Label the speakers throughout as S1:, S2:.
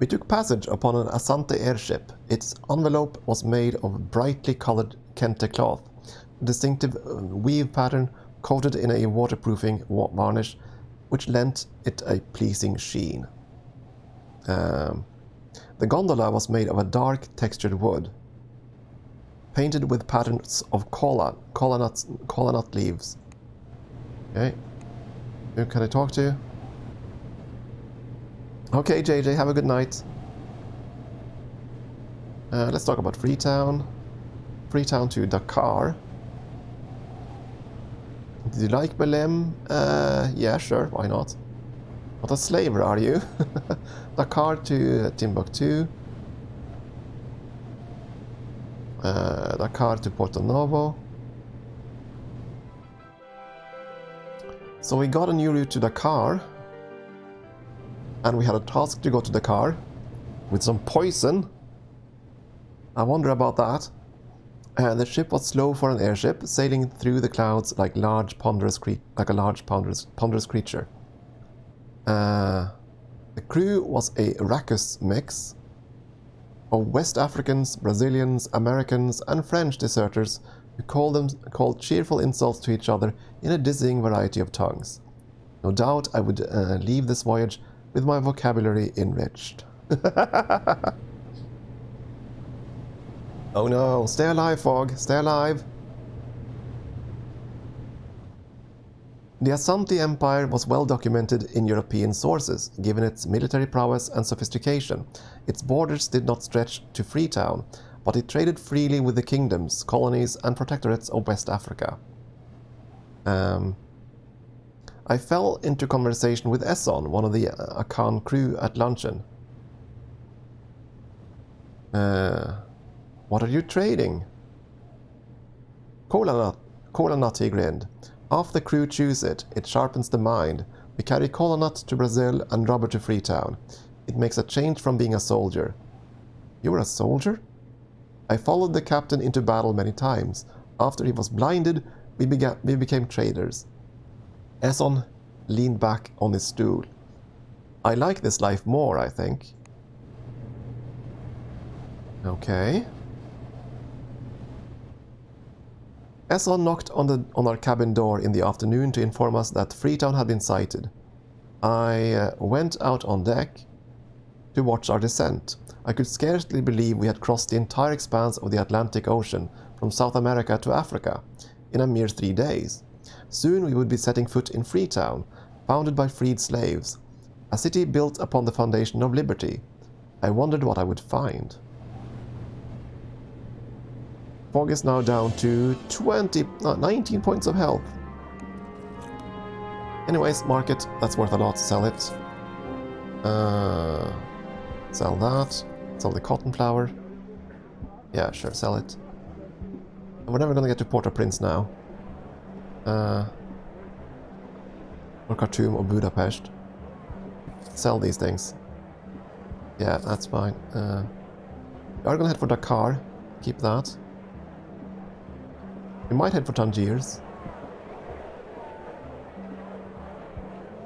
S1: We took passage upon an Asante airship. Its envelope was made of brightly colored kente cloth, a distinctive weave pattern coated in a waterproofing varnish, which lent it a pleasing sheen. The gondola was made of a dark textured wood, painted with patterns of kola nut leaves. Okay. Who can I talk to? Okay, JJ, have a good night. Let's talk about Freetown. Freetown to Dakar. Did you like Belém? Yeah, sure, why not? Not a slaver, are you? Dakar to Timbuktu. Dakar to Porto Novo. So we got a new route to Dakar. And we had a task to go to Dakar with some poison. I wonder about that. The ship was slow for an airship, sailing through the clouds like a large ponderous creature. The crew was a raucous mix of West Africans, Brazilians, Americans, and French deserters who called cheerful insults to each other in a dizzying variety of tongues. No doubt I would leave this voyage with my vocabulary enriched. Oh no, stay alive, Fog, stay alive. The Asante Empire was well documented in European sources, given its military prowess and sophistication. Its borders did not stretch to Freetown, but it traded freely with the kingdoms, colonies, and protectorates of West Africa. I fell into conversation with Esson, one of the Akan crew, at luncheon. What are you trading? Cola nut, he grinned. Half the crew chews it. It sharpens the mind. We carry cola nut to Brazil and rubber to Freetown. It makes a change from being a soldier. You were a soldier? I followed the captain into battle many times. After he was blinded, we became traders. Esson leaned back on his stool. I like this life more, I think. Okay. Esson knocked on our cabin door in the afternoon to inform us that Freetown had been sighted. I went out on deck to watch our descent. I could scarcely believe we had crossed the entire expanse of the Atlantic Ocean from South America to Africa in a mere 3 days. Soon we would be setting foot in Freetown, founded by freed slaves, a city built upon the foundation of liberty. I wondered what I would find. Fog is now down to 19 points of health. Anyways, market, that's worth a lot, sell it. Sell that, sell the cotton flour. Yeah, sure, sell it. We're never gonna get to Port-au-Prince now. Or Khartoum or Budapest. Sell these things. Yeah, that's fine. We are gonna head for Dakar. Keep that. We might head for Tangiers.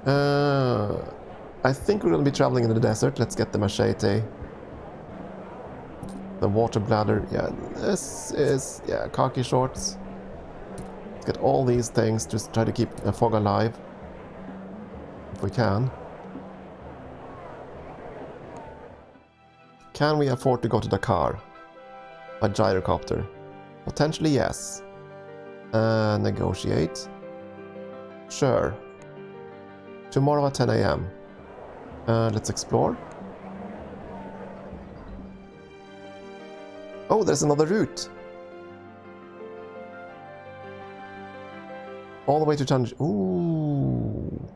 S1: I think we're gonna be traveling in the desert. Let's get the machete. The water bladder. Yeah, this is... yeah, khaki shorts. Let's get all these things. Just try to keep Fog alive. If we can. Can we afford to go to Dakar? By gyrocopter? Potentially yes. Negotiate. Sure. Tomorrow at 10 AM. Let's explore. Oh, there's another route. All the way to Tangier. Ooh.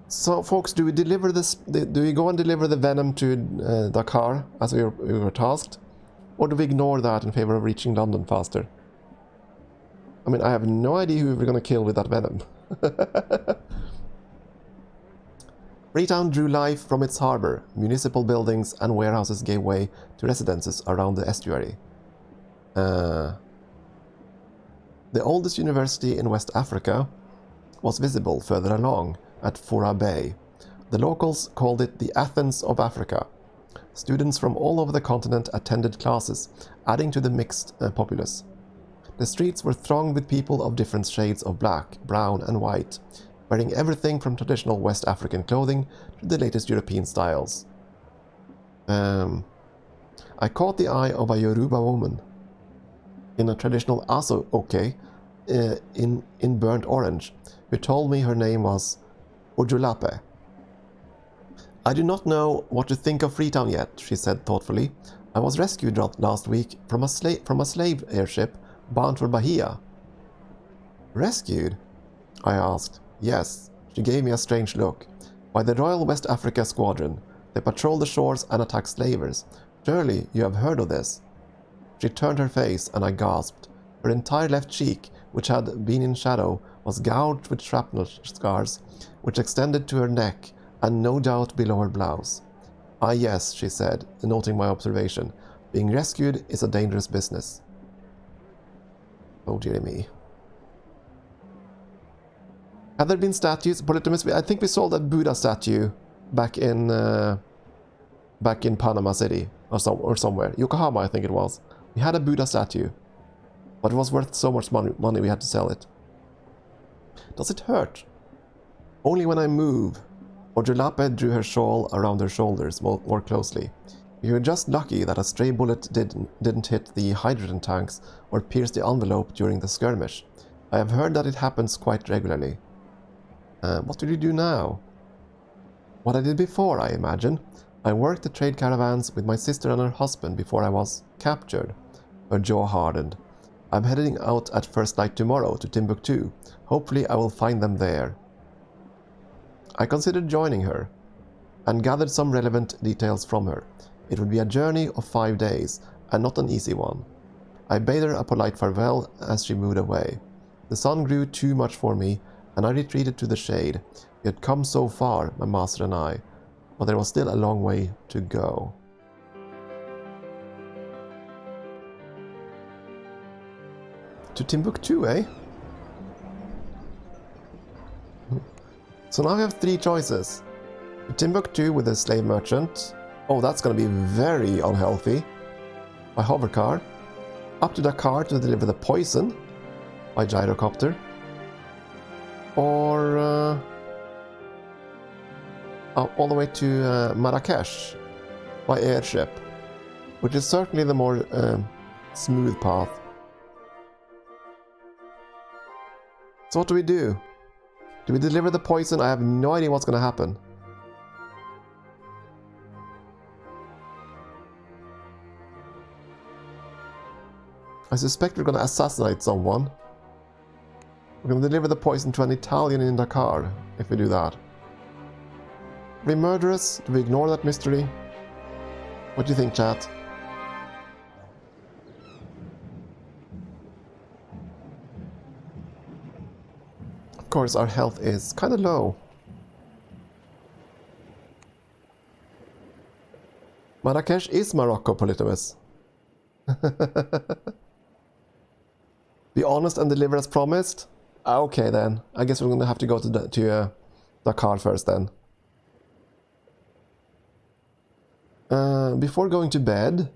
S1: So, folks, do we deliver this? Do we go and deliver the venom to Dakar as we were tasked, or do we ignore that in favor of reaching London faster? I mean, I have no idea who we're going to kill with that venom. Freetown drew life from its harbour. Municipal buildings and warehouses gave way to residences around the estuary. The oldest university in West Africa was visible further along at Fura Bay. The locals called it the Athens of Africa. Students from all over the continent attended classes, adding to the mixed populace. The streets were thronged with people of different shades of black, brown and white, wearing everything from traditional West African clothing to the latest European styles. I caught the eye of a Yoruba woman in a traditional aso-oke in burnt orange, who told me her name was Ojulape. I do not know what to think of Freetown yet, she said thoughtfully. I was rescued last week from a slave airship bound for Bahia. Rescued? I asked. Yes, she gave me a strange look. By the Royal West Africa Squadron. They patrol the shores and attack slavers. Surely you have heard of this. She turned her face and I gasped. Her entire left cheek, which had been in shadow, was gouged with shrapnel scars, which extended to her neck and no doubt below her blouse. Ah yes, she said, noting my observation. Being rescued is a dangerous business. Oh dear me. Had there been statues? Polytemus, I think we saw that Buddha statue back in Panama City or somewhere. Yokohama, I think it was. We had a Buddha statue, but it was worth so much money we had to sell it. Does it hurt? Only when I move. Ojulape drew her shawl around her shoulders more closely. We were just lucky that a stray bullet didn't hit the hydrogen tanks or pierce the envelope during the skirmish. I have heard that it happens quite regularly. What do you do now? What I did before, I imagine. I worked the trade caravans with my sister and her husband before I was captured. Her jaw hardened. I'm heading out at first light tomorrow to Timbuktu. Hopefully I will find them there. I considered joining her and gathered some relevant details from her. It would be a journey of 5 days and not an easy one. I bade her a polite farewell as she moved away. The sun grew too much for me and I retreated to the shade. We had come so far, my master and I, but there was still a long way to go. To Timbuktu, eh? So now we have 3 choices. Timbuktu with a slave merchant. Oh, that's gonna be very unhealthy. By hovercar. Up to Dakar to deliver the poison. By gyrocopter. Or all the way to Marrakesh. By airship. Which is certainly the more smooth path. So what do we do? Do we deliver the poison? I have no idea what's going to happen. I suspect we're going to assassinate someone. We're going to deliver the poison to an Italian in Dakar, if we do that. Are we murderous? Do we ignore that mystery? What do you think, chat? Of course, our health is kind of low. Marrakesh is Morocco, Polytemus. Be honest and deliver as promised? Okay then, I guess we're going to have to go to Dakar first then. Before going to bed,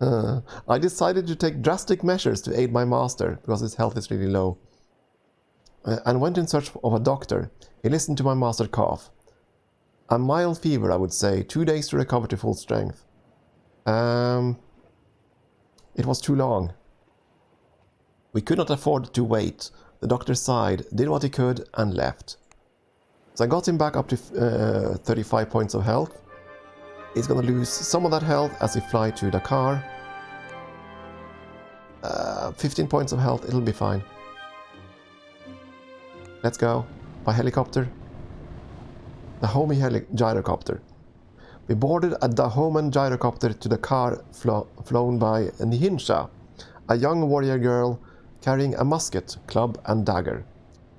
S1: I decided to take drastic measures to aid my master, because his health is really low. And went in search of a doctor. He listened to my master cough. A mild fever, I would say. 2 days to recover to full strength. It was too long. We could not afford to wait. The doctor sighed, did what he could, and left. So I got him back up to 35 points of health. He's gonna lose some of that health as we fly to Dakar. 15 points of health, it'll be fine. Let's go. By helicopter. Dahomey gyrocopter. We boarded a Dahoman gyrocopter to Dakar flown by Nihinsha, a young warrior girl carrying a musket, club and dagger.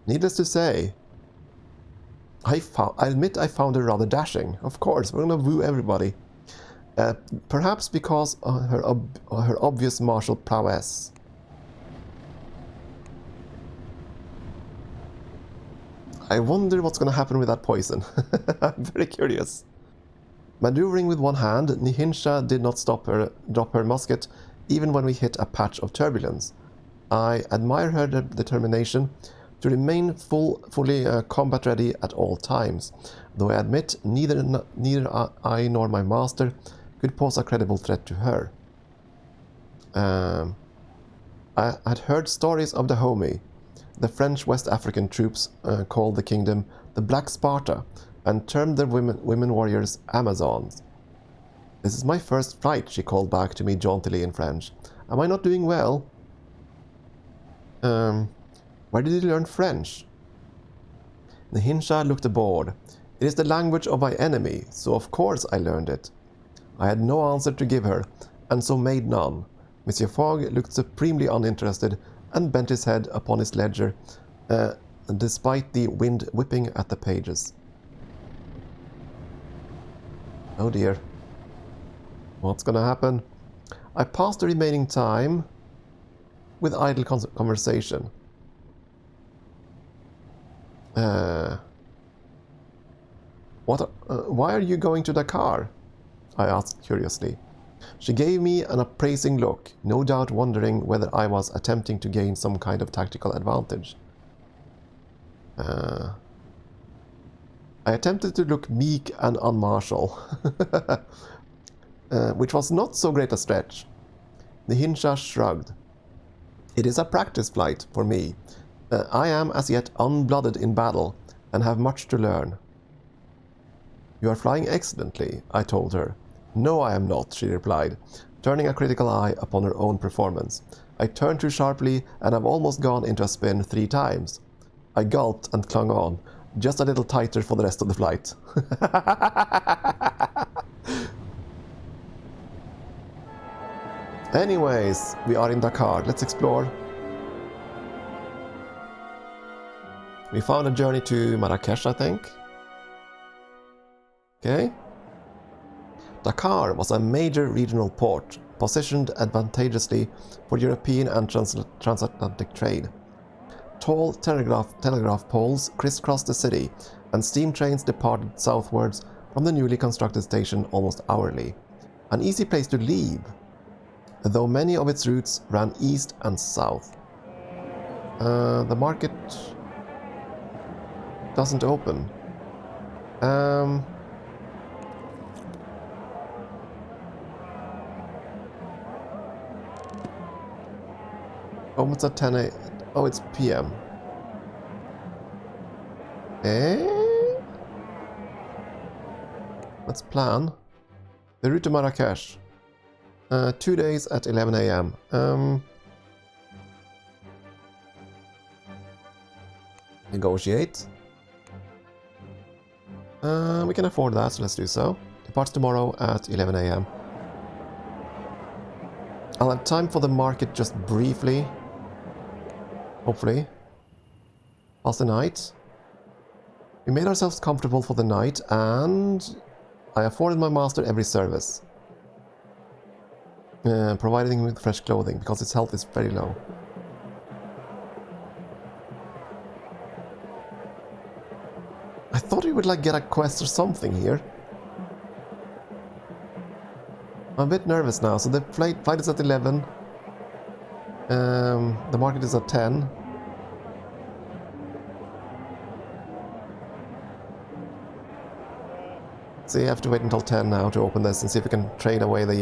S1: Needless to say, I admit I found her rather dashing. Of course, we're gonna woo everybody. Perhaps because of her obvious martial prowess. I wonder what's going to happen with that poison. I'm very curious. Maneuvering with one hand, Nihinsha did not drop her musket even when we hit a patch of turbulence. I admire her determination to remain fully combat ready at all times, though I admit neither I nor my master could pose a credible threat to her. I had heard stories of the Dahomey, the French West African troops called the kingdom the Black Sparta, and termed their women warriors Amazons. This is my first flight, she called back to me jauntily in French. Am I not doing well? Where did you learn French? Nihinsha looked bored. It is the language of my enemy, so of course I learned it. I had no answer to give her, and so made none. Monsieur Fogg looked supremely uninterested and bent his head upon his ledger, despite the wind whipping at the pages. Oh dear. What's gonna happen? I passed the remaining time with idle conversation. Why are you going to Dakar? I asked curiously. She gave me an appraising look, no doubt wondering whether I was attempting to gain some kind of tactical advantage. I attempted to look meek and unmartial, which was not so great a stretch. Nihinsha shrugged. It is a practice flight for me. I am as yet unblooded in battle and have much to learn. You are flying excellently, I told her. No, I am not, she replied, turning a critical eye upon her own performance. I turned too sharply and have almost gone into a spin 3 times. I gulped and clung on, just a little tighter for the rest of the flight. Anyways, we are in Dakar. Let's explore. We found a journey to Marrakesh, I think. Okay. Dakar was a major regional port, positioned advantageously for European and transatlantic trade. Tall telegraph poles crisscrossed the city, and steam trains departed southwards from the newly constructed station almost hourly. An easy place to leave, though many of its routes ran east and south. The market doesn't open. Oh, it's at 10 a.m. Oh, it's PM. Let's plan. The route to Marrakesh. 2 days at 11 a.m. Negotiate. We can afford that, so let's do so. Departs tomorrow at 11 a.m. I'll have time for the market just briefly. Hopefully. Pass the night. We made ourselves comfortable for the night, and I afforded my master every service. Providing him with fresh clothing, because his health is very low. I thought we would get a quest or something here. I'm a bit nervous now, so the flight is at 11. The market is at 10. So you have to wait until 10 now to open this and see if we can trade away the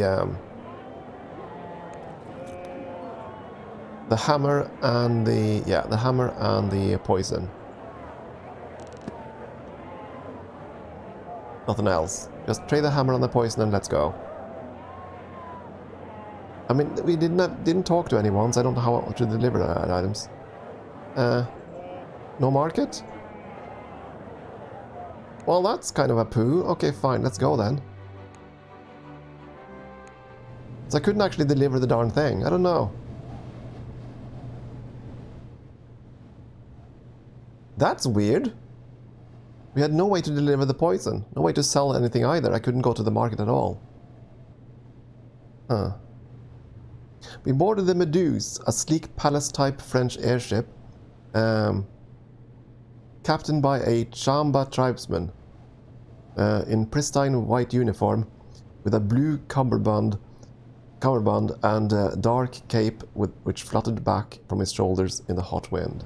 S1: hammer and the poison. Nothing else. Just trade the hammer and the poison and let's go. I mean, we didn't talk to anyone, so I don't know how to deliver items. No market? Well, that's kind of a poo. Okay, fine, let's go then. So I couldn't actually deliver the darn thing. I don't know. That's weird. We had no way to deliver the poison. No way to sell anything either. I couldn't go to the market at all. Huh. We boarded the Méduse, a sleek palace-type French airship. captained by a Chamba tribesman in pristine white uniform with a blue cummerbund and a dark cape which fluttered back from his shoulders in the hot wind.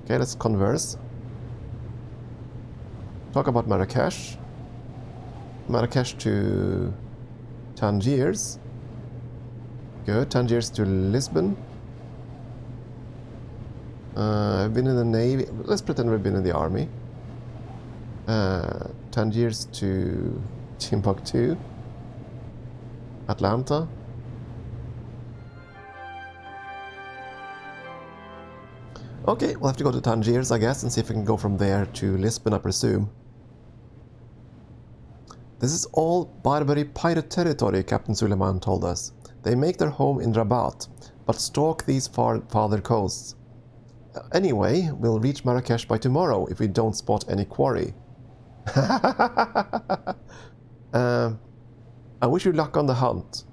S1: Okay, let's converse. Talk about Marrakesh. Marrakesh to Tangiers. Good. Tangiers to Lisbon. I've been in the Navy. Let's pretend we've been in the Army. Tangiers to Timbuktu. Atlanta. Okay, we'll have to go to Tangiers, I guess, and see if we can go from there to Lisbon, I presume. This is all Barbary pirate territory, Captain Suleiman told us. They make their home in Rabat, but stalk these farther coasts. Anyway, we'll reach Marrakesh by tomorrow if we don't spot any quarry. I wish you luck on the hunt.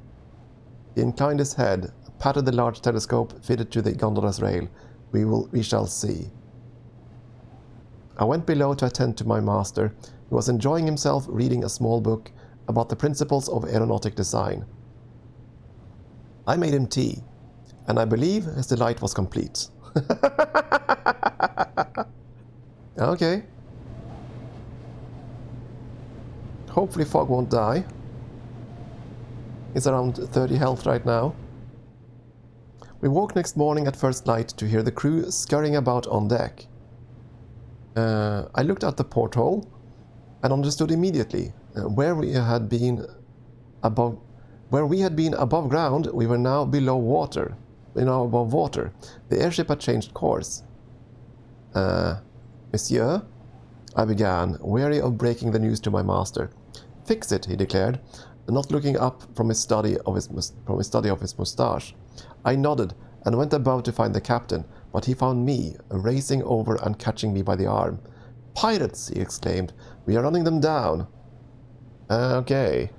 S1: He inclined his head, patted the large telescope fitted to the gondola's rail. We shall see. I went below to attend to my master, who was enjoying himself reading a small book about the principles of aeronautic design. I made him tea, and I believe his delight was complete. Okay. Hopefully Fog won't die. He's around 30 health right now. We woke next morning at first light to hear the crew scurrying about on deck. I looked out the porthole and understood immediately. Where we had been above ground, we were now below water. Above water. The airship had changed course. Monsieur, I began, weary of breaking the news to my master. Fix it, he declared, not looking up from his study of his moustache. I nodded and went above to find the captain, but he found me, racing over and catching me by the arm. Pirates, he exclaimed. We are running them down. Okay.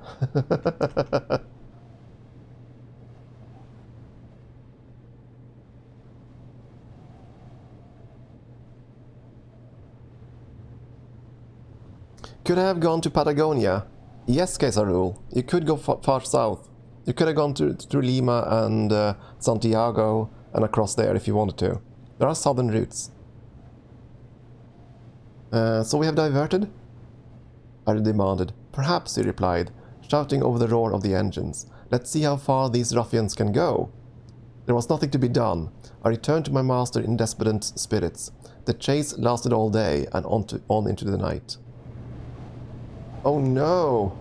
S1: Could I have gone to Patagonia? Yes, Kebzero. You could go far south. You could have gone through Lima and Santiago and across there if you wanted to. There are southern routes. So we have diverted? I demanded. Perhaps, he replied, shouting over the roar of the engines. Let's see how far these ruffians can go. There was nothing to be done. I returned to my master in despondent spirits. The chase lasted all day and on into the night. Oh no!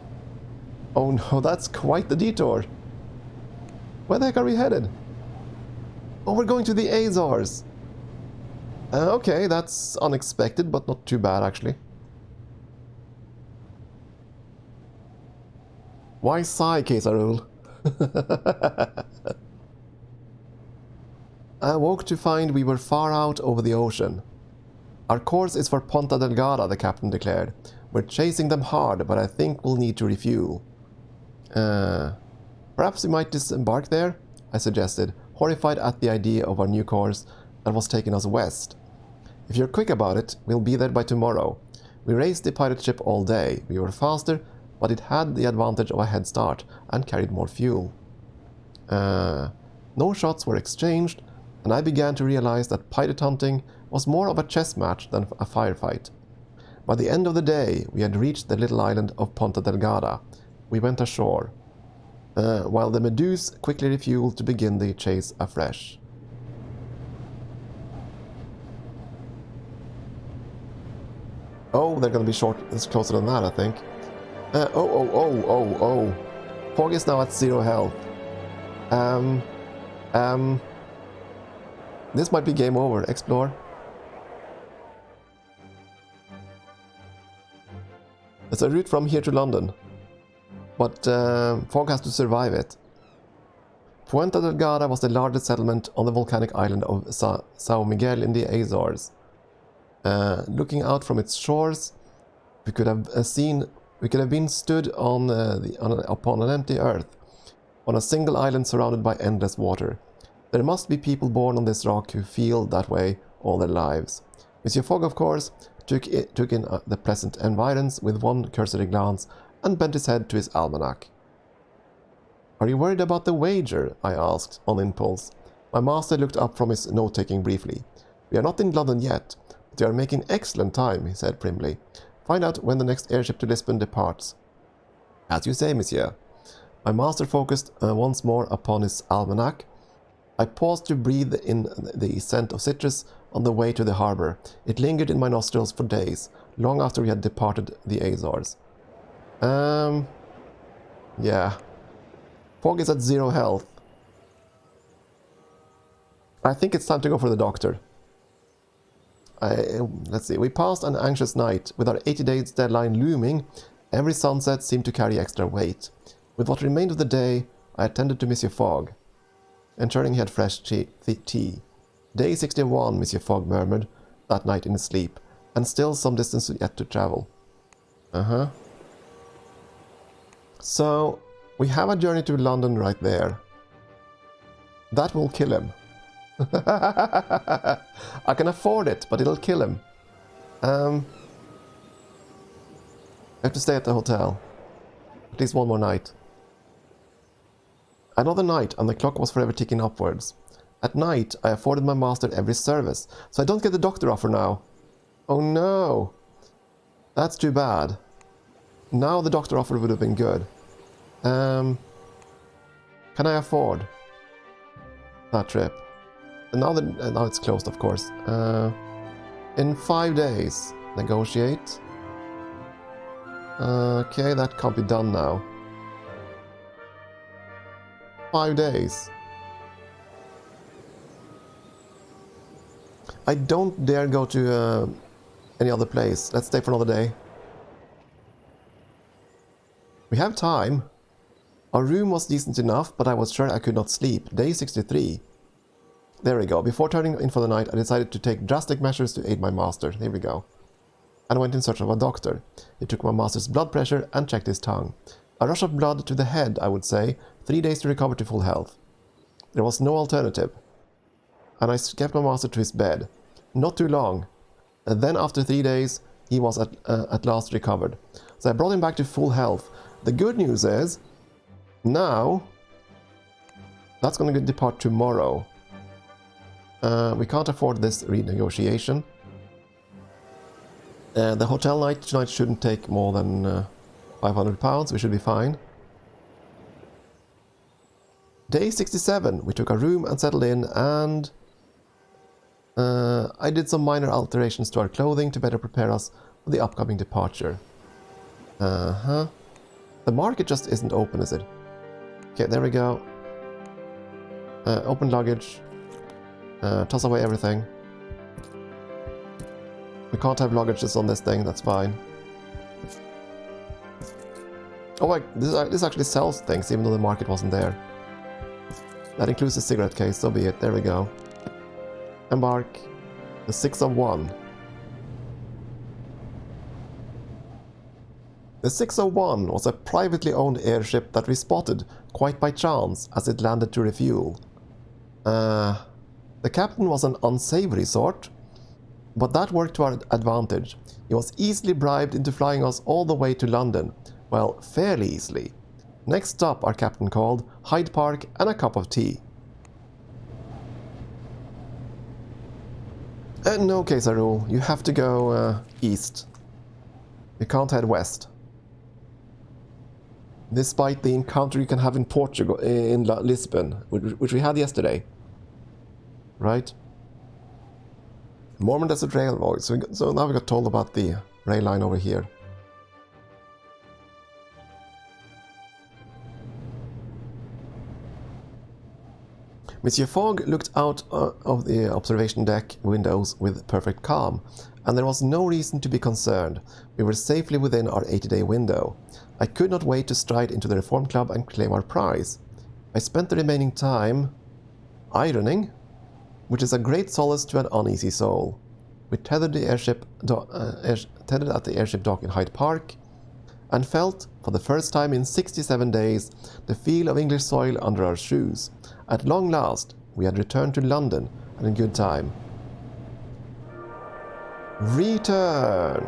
S1: Oh no, that's quite the detour. Where the heck are we headed? Oh, we're going to the Azores. Okay, that's unexpected, but not too bad, actually. Why sigh, Kebzero? I woke to find we were far out over the ocean. Our course is for Ponta Delgada, the captain declared. We're chasing them hard, but I think we'll need to refuel. Perhaps we might disembark there? I suggested, horrified at the idea of our new course that was taking us west. If you're quick about it, we'll be there by tomorrow. We raced the pirate ship all day. We were faster, but it had the advantage of a head start and carried more fuel. No shots were exchanged, and I began to realize that pirate hunting was more of a chess match than a firefight. By the end of the day, we had reached the little island of Ponta Delgada. We went ashore, while the Meduse quickly refueled to begin the chase afresh. Oh, they're going to be short. It's closer than that, I think. Oh. Fog is now at 0 health. This might be game over. Explore. It's a route from here to London, but Fog has to survive it. Puente Delgada was the largest settlement on the volcanic island of São Miguel in the Azores. Looking out from its shores, we could have been stood upon an empty earth, on a single island surrounded by endless water. There must be people born on this rock who feel that way all their lives. Monsieur Fogg, of course, took in the pleasant environs with one cursory glance and bent his head to his almanac. "Are you worried about the wager?" I asked, on impulse. My master looked up from his note-taking briefly. "We are not in London yet, but we are making excellent time," he said primly. "Find out when the next airship to Lisbon departs." "As you say, monsieur." My master focused once more upon his almanac. I paused to breathe in the scent of citrus on the way to the harbour. It lingered in my nostrils for days, long after we had departed the Azores. Yeah. Fogg is at 0 health. I think it's time to go for the doctor. Let's see. We passed an anxious night. With our 80 days deadline looming, every sunset seemed to carry extra weight. With what remained of the day, I attended to Monsieur Fogg. Ensuring he had fresh tea. "Day 61, Monsieur Fogg murmured, that night in his sleep, and still some distance yet to travel." So, we have a journey to London right there. That will kill him. I can afford it, but it'll kill him. I have to stay at the hotel. At least one more night. Another night, and the clock was forever ticking upwards. At night, I afforded my master every service, so I don't get the doctor offer now. Oh no! That's too bad. Now the doctor offer would have been good. Can I afford that trip? Now it's closed, of course. In 5 days, negotiate. Okay, that can't be done now. 5 days. I don't dare go to any other place. Let's stay for another day. We have time. Our room was decent enough, but I was sure I could not sleep. Day 63. There we go. Before turning in for the night, I decided to take drastic measures to aid my master. Here we go. And went in search of a doctor. He took my master's blood pressure and checked his tongue. A rush of blood to the head, I would say. 3 days to recover to full health. There was no alternative. And I kept my master to his bed. Not too long. And then after 3 days, he was at last recovered. So I brought him back to full health. The good news is, now, that's going to depart tomorrow. We can't afford this renegotiation. The hotel night tonight shouldn't take more than £500. We should be fine. Day 67. We took a room and settled in, and I did some minor alterations to our clothing to better prepare us for the upcoming departure. The market just isn't open, is it? Okay, there we go. Open luggage. Toss away everything. We can't have luggages on this thing, that's fine. Oh wait, this actually sells things even though the market wasn't there. That includes the cigarette case, so be it. There we go. Embark. The 6 of 1. The 601 was a privately owned airship that we spotted, quite by chance, as it landed to refuel. The captain was an unsavory sort, but that worked to our advantage. He was easily bribed into flying us all the way to London. Well, fairly easily. Next stop, our captain called, Hyde Park and a cup of tea. No, Kebzero, you have to go east. You can't head west. Despite the encounter you can have in Portugal, in Lisbon, which we had yesterday. Right? Mormon Desert Railroad. So now we got told about the rail line over here. Monsieur Fogg looked out of the observation deck windows with perfect calm, and there was no reason to be concerned. We were safely within our 80-day window. I could not wait to stride into the Reform Club and claim our prize. I spent the remaining time ironing, which is a great solace to an uneasy soul. We tethered at the airship dock in Hyde Park, and felt, for the first time in 67 days, the feel of English soil under our shoes. At long last, we had returned to London, and in good time. Return!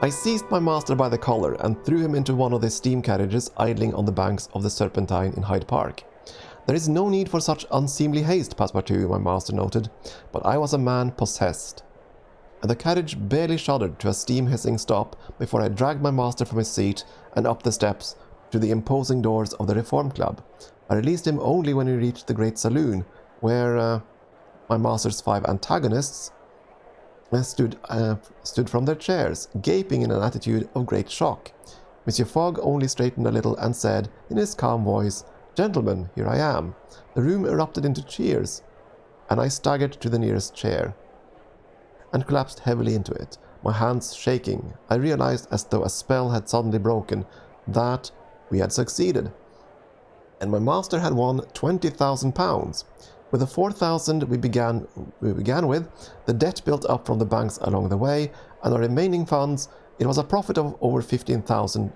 S1: I seized my master by the collar and threw him into one of the steam carriages idling on the banks of the Serpentine in Hyde Park. There is no need for such unseemly haste, Passepartout, my master noted, but I was a man possessed. And the carriage barely shuddered to a steam-hissing stop before I dragged my master from his seat and up the steps to the imposing doors of the Reform Club. I released him only when we reached the great saloon, where my master's 5 antagonists stood from their chairs, gaping in an attitude of great shock. Monsieur Fogg only straightened a little and said, in his calm voice, "Gentlemen, here I am." The room erupted into cheers, and I staggered to the nearest chair and collapsed heavily into it, my hands shaking. I realized, as though a spell had suddenly broken, that we had succeeded, and my master had won £20,000. With the 4,000 we began with, the debt built up from the banks along the way, and our remaining funds, it was a profit of over 15,000,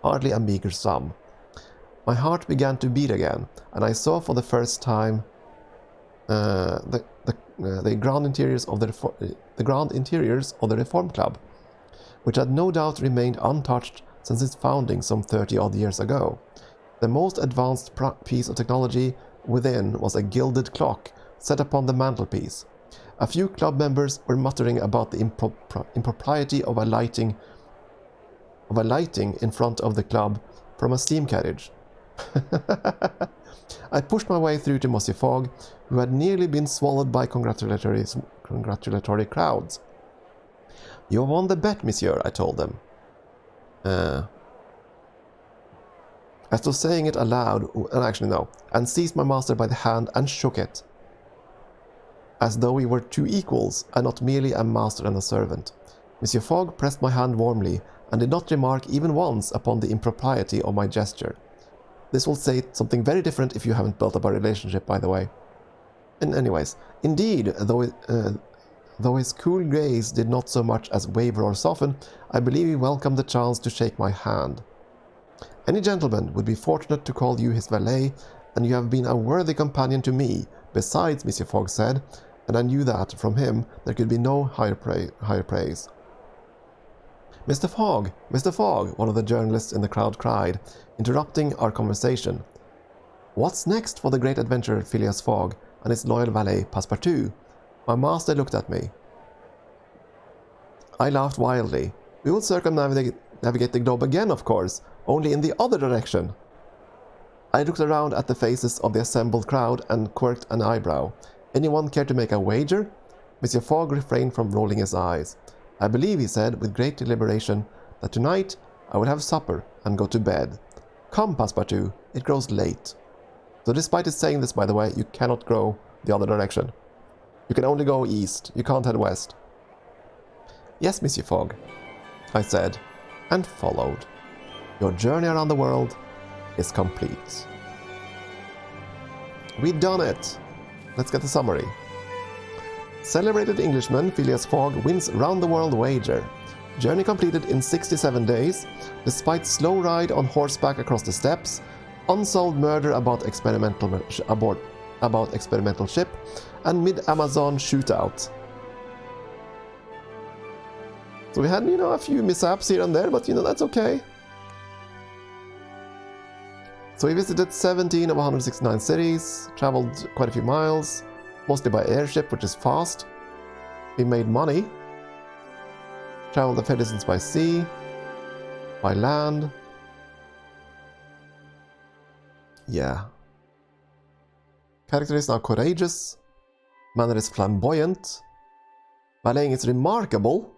S1: hardly a meager sum. My heart began to beat again, and I saw for the first time the ground interiors of the Reform Club, which had no doubt remained untouched since its founding some 30-odd years ago. The most advanced piece of technology within was a gilded clock set upon the mantelpiece. A few club members were muttering about the impropriety of a lighting in front of the club from a steam carriage. I pushed my way through to Monsieur Fogg, who had nearly been swallowed by congratulatory crowds. "You have won the bet, monsieur," I told them. As though saying it aloud, and seized my master by the hand and shook it, as though we were two equals, and not merely a master and a servant. Monsieur Fogg pressed my hand warmly, and did not remark even once upon the impropriety of my gesture. This will say something very different if you haven't built up a relationship, by the way. And anyways, indeed, though his cool gaze did not so much as waver or soften, I believe he welcomed the chance to shake my hand. "Any gentleman would be fortunate to call you his valet, and you have been a worthy companion to me. Besides," Monsieur Fogg said, and I knew that, from him, there could be no higher praise. Mr. Fogg, one of the journalists in the crowd cried, interrupting our conversation. "What's next for the great adventurer Phileas Fogg and his loyal valet Passepartout?" My master looked at me. I laughed wildly. "We will circumnavigate the globe again, of course, only in the other direction." I looked around at the faces of the assembled crowd and quirked an eyebrow. "Anyone care to make a wager?" Monsieur Fogg refrained from rolling his eyes. "I believe," he said with great deliberation, "that tonight I will have supper and go to bed. Come, Passepartout, it grows late." So despite his saying this, by the way, you cannot go the other direction. You can only go east, you can't head west. "Yes, Monsieur Fogg," I said, and followed. Your journey around the world is complete. We've done it! Let's get the summary. Celebrated Englishman Phileas Fogg wins round-the-world wager. Journey completed in 67 days, despite slow ride on horseback across the steppes, unsolved murder about experimental ship, and mid-Amazon shootout. So we had, a few mishaps here and there, but, that's okay. So we visited 17 of 169 cities, traveled quite a few miles, mostly by airship, which is fast. We made money. Traveled a fair distance by sea, by land. Yeah. Character is now courageous. Manner is flamboyant. Valeting is remarkable.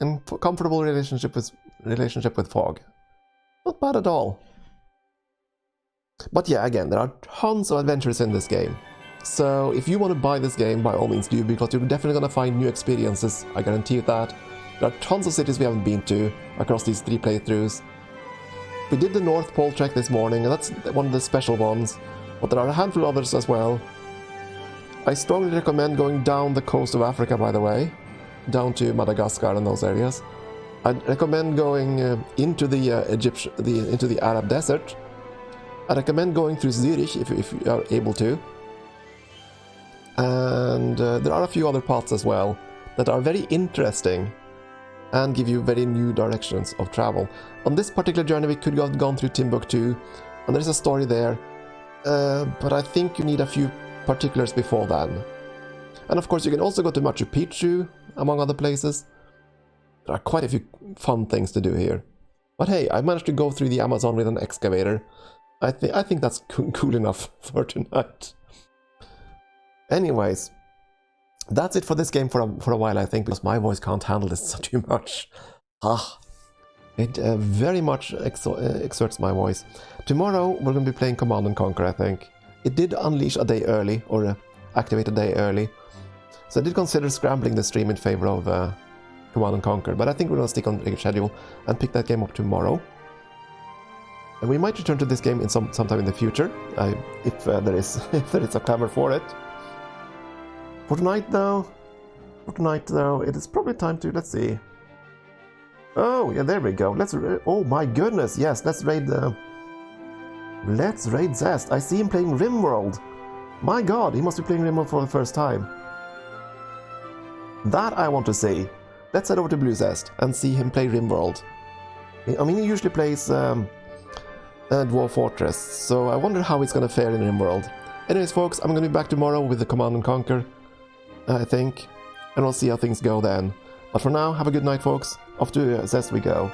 S1: And comfortable relationship with Fogg. Not bad at all. But yeah, again, there are tons of adventures in this game. So if you want to buy this game, by all means do, because you're definitely going to find new experiences, I guarantee you that. There are tons of cities we haven't been to across these 3 playthroughs. We did the North Pole trek this morning, and that's one of the special ones, but there are a handful of others as well. I strongly recommend going down the coast of Africa, by the way, down to Madagascar and those areas. I'd recommend going into the Arab desert. I recommend going through Zurich if you are able to. And there are a few other paths as well that are very interesting and give you very new directions of travel. On this particular journey we could have gone through Timbuktu, and there's a story there, but I think you need a few particulars before then. And of course you can also go to Machu Picchu, among other places. There are quite a few fun things to do here. But hey, I managed to go through the Amazon with an excavator. I think that's cool enough for tonight. Anyways, that's it for this game for a while, I think, because my voice can't handle this too much. It very much exerts my voice. Tomorrow we're going to be playing Command & Conquer, I think. It did unleash a day early, or activate a day early. So I did consider scrambling the stream in favor of Command & Conquer, but I think we're going to stick on the schedule and pick that game up tomorrow. And we might return to this game in sometime in the future, if there is a clamour for it. For tonight, though, it is probably time to, let's see. Oh, yeah, there we go. Oh my goodness, yes, let's raid Zest. I see him playing RimWorld. My god, he must be playing RimWorld for the first time. That I want to see. Let's head over to Blue Zest and see him play RimWorld. I mean, he usually plays Dwarf Fortress, so I wonder how he's gonna fare in RimWorld. Anyways, folks, I'm gonna be back tomorrow with the Command & Conquer, I think, and we'll see how things go then. But for now, have a good night, folks. Off to Zest we go.